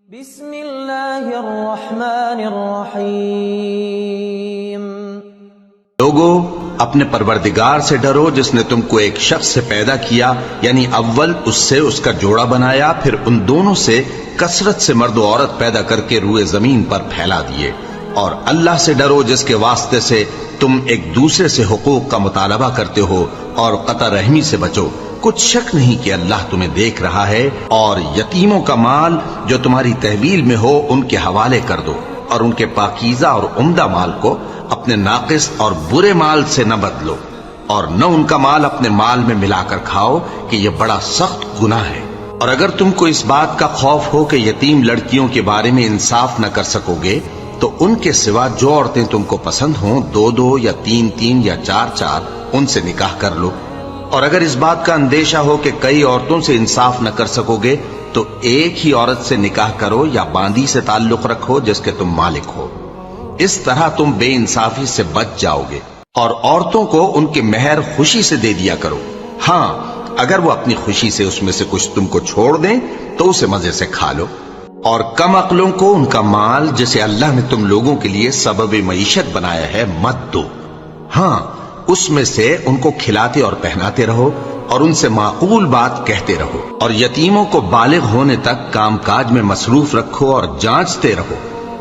بسم اللہ الرحمن الرحیم۔ لوگو، اپنے پروردگار سے ڈرو جس نے تم کو ایک شخص سے پیدا کیا، یعنی اول اس سے اس کا جوڑا بنایا، پھر ان دونوں سے کثرت سے مرد و عورت پیدا کر کے روئے زمین پر پھیلا دیے۔ اور اللہ سے ڈرو جس کے واسطے سے تم ایک دوسرے سے حقوق کا مطالبہ کرتے ہو، اور قطع رحمی سے بچو۔ کچھ شک نہیں کہ اللہ تمہیں دیکھ رہا ہے۔ اور یتیموں کا مال جو تمہاری تحویل میں ہو ان کے حوالے کر دو، اور ان کے پاکیزہ اور عمدہ مال کو اپنے ناقص اور برے مال سے نہ بدلو، اور نہ ان کا مال اپنے مال میں ملا کر کھاؤ کہ یہ بڑا سخت گناہ ہے۔ اور اگر تم کو اس بات کا خوف ہو کہ یتیم لڑکیوں کے بارے میں انصاف نہ کر سکو گے، تو ان کے سوا جو عورتیں تم کو پسند ہوں، 2 یا 3 یا 4 ان سے نکاح کر لو۔ اور اگر اس بات کا اندیشہ ہو کہ کئی عورتوں سے انصاف نہ کر سکو گے، تو ایک ہی عورت سے نکاح کرو یا باندی سے تعلق رکھو جس کے تم مالک ہو۔ اس طرح تم بے انصافی سے بچ جاؤ گے۔ اور عورتوں کو ان کے مہر خوشی سے دے دیا کرو۔ ہاں، اگر وہ اپنی خوشی سے اس میں سے کچھ تم کو چھوڑ دیں تو اسے مزے سے کھا لو۔ اور کم عقلوں کو ان کا مال جسے اللہ نے تم لوگوں کے لیے سبب معیشت بنایا ہے مت دو۔ ہاں، اس میں سے ان کو کھلاتے اور پہناتے رہو، اور ان سے معقول بات کہتے رہو۔ اور یتیموں کو بالغ ہونے تک کام کاج میں مصروف رکھو اور جانچتے رہو۔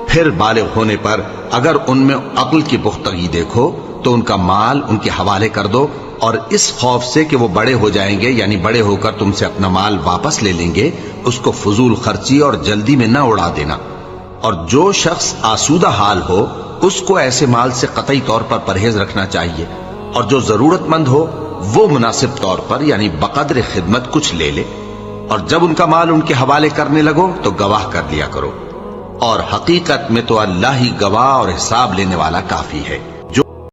پھر بالغ ہونے پر اگر ان میں عقل کی پختگی دیکھو تو ان کا مال ان کے حوالے کر دو، اور اس خوف سے کہ وہ بڑے ہو جائیں گے، یعنی بڑے ہو کر تم سے اپنا مال واپس لے لیں گے، اس کو فضول خرچی اور جلدی میں نہ اڑا دینا۔ اور جو شخص آسودہ حال ہو اس کو ایسے مال سے قطعی طور پر پرہیز رکھنا چاہیے، اور جو ضرورت مند ہو وہ مناسب طور پر یعنی بقدر خدمت کچھ لے لے۔ اور جب ان کا مال ان کے حوالے کرنے لگو تو گواہ کر لیا کرو، اور حقیقت میں تو اللہ ہی گواہ اور حساب لینے والا کافی ہے۔